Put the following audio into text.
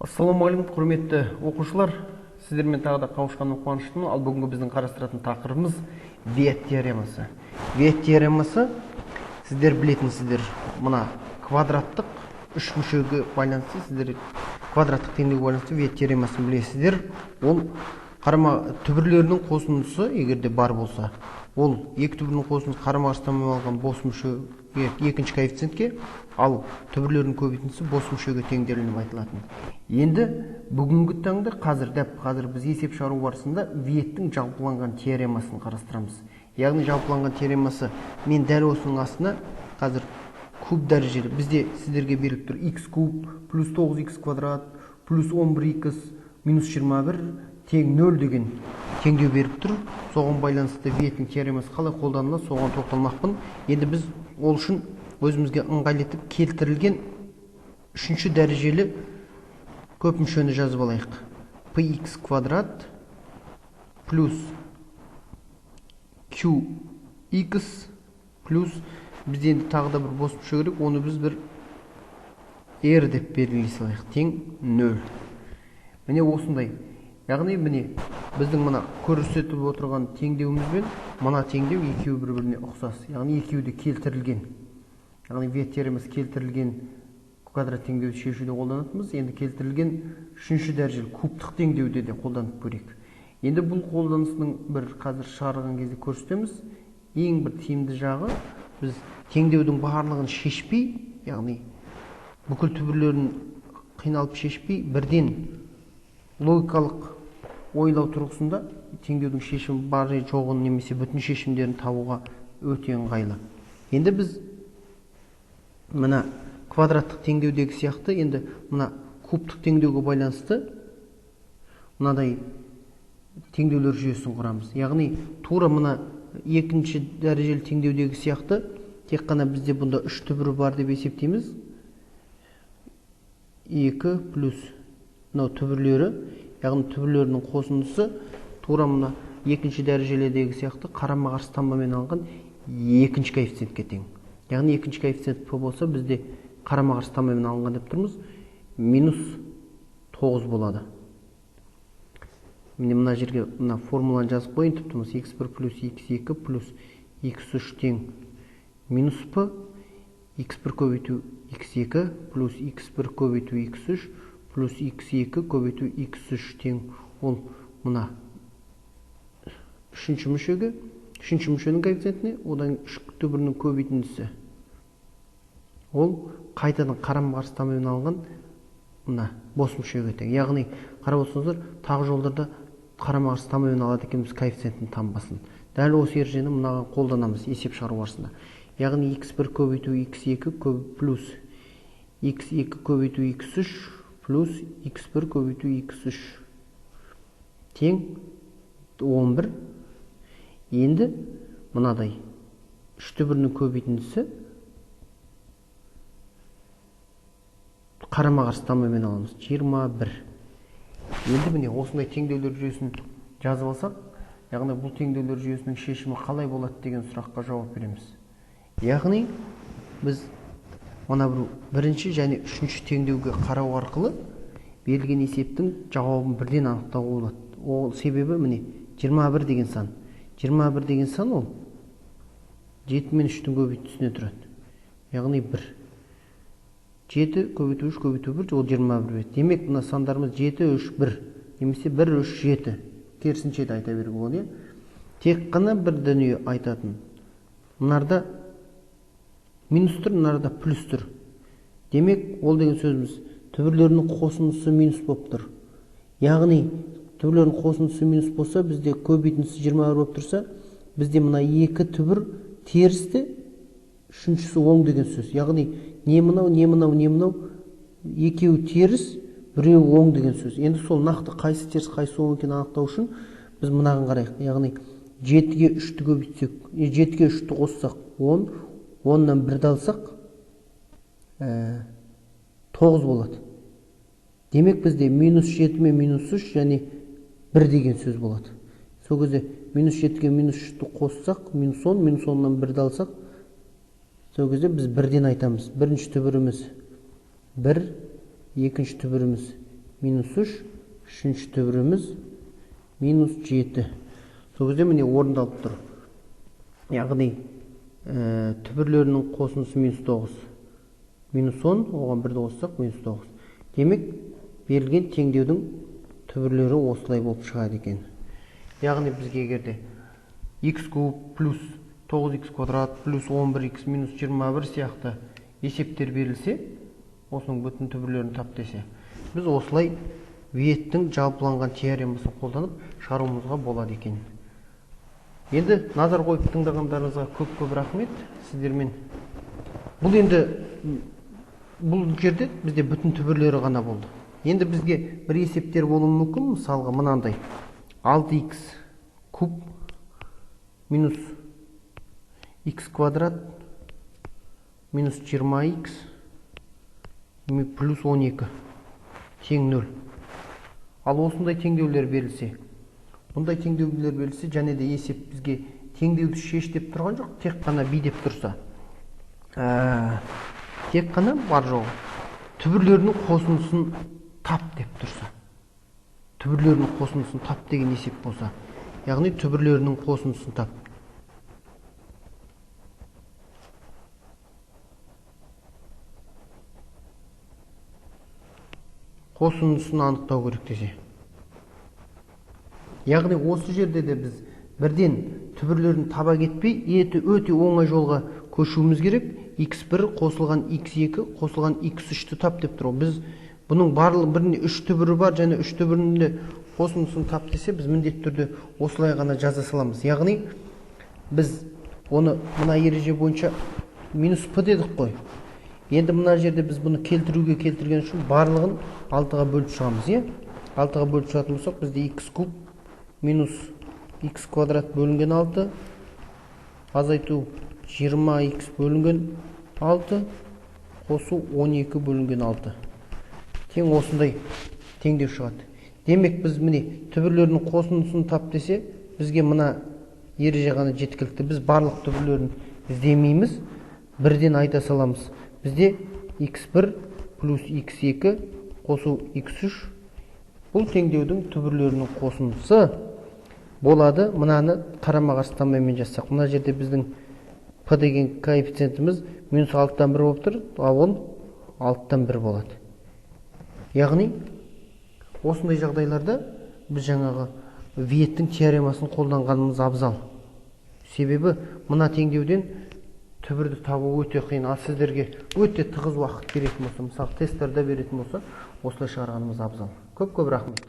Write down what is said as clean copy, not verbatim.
Ассалаумағалейкум, құрметті оқушылар. Сіздермен тағы да қауышқаныма қуаныштымын. Ал бүгінгі біздің қарастыратын тақырыбымыз Виет теоремасы. Виет теоремасы сіздер білетінсіздер, мына квадраттық үш мүшеге байланысты, сіздер квадраттық теңдеуге байланысты Виет теоремасын білесіздер. Ол қарама түбірлерінің қосындысы егерде бар болса, ол екі түбірінің қосындысы қарама қарсы алған бос мүше екінші коэффициентке, ал түбірлердің көбейтіндісі бос мүшеге теңделініп айтылатын. Енді бүгінгі таңда қазір біз есеп шығару барысында Виеттің жалпыланған теоремасын қарастырамыз. Яғни жалпыланған теоремасы, мен дәл осының астына қазір куб дәрежелі, бізде сіздерге беріліп тұр x куб плюс 9x квадрат плюс 11x минус 21 тең 0 деген теңдеу беріп тұр. Соған байланысты Виеттің теоремасы қалай қолданылады, соған тоқталмақпын. Енді біз ол үшін өзімізге ыңғайлы етіп келтірілген үшінші дәрежелі көп мүшені жазып алайық. Px квадрат плюс qx плюс, бізде енді тағы да бір бос мүше керек, оны біз бір r деп белгілей салайық, тең 0. Міне осындай. Яғни міне біздің мына көрсетіп отырған теңдеуімізбен мына теңдеу екеуі бір-біріне ұқсас. Яғни екеуі де келтірілген. Яғни Виет теоремасы келтірілген квадрат теңдеуді шешуде қолданатынбыз. Енді келтірілген үшінші дәрежелі кубтық теңдеуде де қолданып көрейік. Енді бұл қолданысының бір қазір шығарған кезде көрсетеміз. Ең бір тиімді жағы, біз теңдеудің барлығын шешпей, яғни бүкіл түбірлерін қиналып шешпей, бірден логикалық ойлау тұрғысында теңдеудің шешімі бар жоғын немесе бүтін шешімдерін табуға өте ыңғайлы. Енді біз мына квадраттық теңдеудегі сияқты, енді мына кубтық теңдеуге байланысты мынадай теңдеулер жүйесін құрамыз. Яғни тура мына екінші дәрежелі теңдеудегі сияқты, тек қана бізде бұнда үш түбірі бар деп есептейміз. 2 плюс мынау түбірлері, яғни түбірлерінің қосындысы тура мына екінші дәрежеледегі сияқты қарама қарсы таңбамен алынған екінші коэффициентке тең. Яғни екінші коэффициент p болса, бізде қарама қарсы таңбамен алынған деп тұрмыз, минус 9 болады. Міне мына жерге мына формуланы жазып қойын деп тұрмыз. x1 плюс x2 плюс x3 тең минус p, x1 көбейту x2 плюс x1 көбейту x3 плюс x2 көбейту x3 тең, ол мына үшінші мүшенің коэффициентіне, одан үш түбірінің көбейтіндісі, ол қайтадан қарама қарсы таңбамен алынған мына бос мүшеге тең. Яғни қарап отырсаңыздар, тағы жолдарда қарама қарсы таңбамен алады екенбіз коэффициенттің таңбасын. Дәл осы ережені мынаған қолданамыз есеп шығару барысында. Яғни x1 көбейту x2 плюс x2 көбейту x3 плюс x1 көбейту x3 тең 11. Енді мынадай үш түбірінің көбейтіндісі қарама қарсы таңбамен аламыз, 21. Енді міне осындай теңдеулер жүйесін жазып алсақ, яғни бұл теңдеулер жүйесінің шешімі қалай болады деген сұраққа жауап береміз. Яғни біз мына бірінші және үшінші теңдеуге қарау арқылы берілген есептің жауабын бірден анықтауға болады. Ол себебі міне 21 деген сан. 21 деген сан ол 7 мен 3-тің көбейтіндісіне тұрады. Яғни 1. 7 көбейту 3 көбейту 1, ол 21. Демек мына сандарымыз 7, 3, 1 немесе 1, 3, 7. Керісінше де айта беруге болады. Тек қана бір дүние айтатын. Мынарда минус тұр, мынарда плюс тұр. Демек, ол деген сөзіміз түбірлерінің қосындысы минус болып тұр. Яғни түбірлерінің қосындысы минус болса, бізде көбейтіндісі 21 болып тұрса, бізде мына екі түбір терісті, үшіншісі оң деген сөз. Яғни не мынау екеуі теріс, біреуі оң деген сөз. Енді сол нақты қайсы теріс, қайсы оң екенін анықтау үшін біз мынаған қарайық. Яғни 7-ге 3-ті көбейтсек, 7-ге 3-ті қоссақ 10, 10-нан 1-ді алсақ 9 болады. Демек бізде минус 7 мен минус 3 және 1 деген сөз болады. Сол кезде минус 7-ге минус 3-ті қоссақ минус 10, минус 10-нан 1-ді алсақ, сол кезде біз 1-ден айтамыз. Бірінші түбіріміз 1, екінші түбіріміз минус 3, үшінші түбіріміз минус 7. Сол кезде міне орындалып тұр. Яғни түбірлерінің қосындысы минус 9. Минус 10, оған 1-ді қоссақ минус 9. Демек, берілген теңдеудің түбірлері осылай болып шығады екен. Яғни бізге егерде x куб плюс 9x квадрат плюс 11x минус 21 сияқты есептер берілсе, осының бүтін түбірлерін тап десе, біз осылай Виеттің жалпыланған теоремасын қолданып шығаруымызға болады екен. Енді назар қойып тыңдағандарыңызға көп рахмет. Сіздермен бұл жерде бізде бүтін түбірлері ғана болды. Енді бізге бір есептер болуы мүмкін, мысалға мынандай 6x куб минус x квадрат минус 20x плюс 12 тең 0. Ал осындай теңдеулер берілсе, бұндай теңдеулер берілсе, және де есеп бізге теңдеуді шеш деп тұрған жоқ, тек қана би деп тұрса, тек қана бар жоғы түбірлерінің қосындысын тап деп тұрса, түбірлерінің қосындысын тап деген есеп болса, яғни түбірлерінің қосындысын тап. Қосындысын анықтау керек десе. Яғни осы жерде де біз бірден түбірлерін таба кетпей, өте оңай жолға көшуіміз керек. x1 қосылған x2 қосылған x3-ті тап деп тұр. Біз бұның барлығы бірінде 3 түбірі бар, және 3 түбірінде қосындысын тап десе, біз міндетті түрде осылай ғана жаза саламыз. Яғни біз оны мына ереже бойынша минус p дедік қой. Енді мына жерде біз бұны келтірген үшін барлығын 6-ға бөліп шығамыз, 6-ға бөліп шығатын болсақ, бізде x куб минус x квадрат бөлінген 6, азайту 20x бөлінген 6, қосу 12 бөлінген 6. Тең осындай теңдеу шығады. Демек біз міне түбірлерінің қосындысын тап десе, бізге мына ереже ғана жеткілікті. Біз барлық түбірлерін іздемейміз, бірден айта саламыз. Бізде x1 плюс x2 қосу x3 бұл теңдеудің түбірлерінің қосындысы болады. Мынаны қарама-қарсы таңбамен жазсақ, мына жерде біздің p деген коэффициентіміз минус 6-тан 1 болып тұр, ал ол 6-тан 1 болады. Яғни осындай жағдайларда біз жаңағы Виеттің теоремасын қолданғанымыз абзал. Себебі мына теңдеуден түбірді табу өте қиын. Ал сіздерге өте тығыз уақыт беретін болса, мысалы тесттерде беретін болса, осылай шығарғанымыз абзал. Көп рахмет.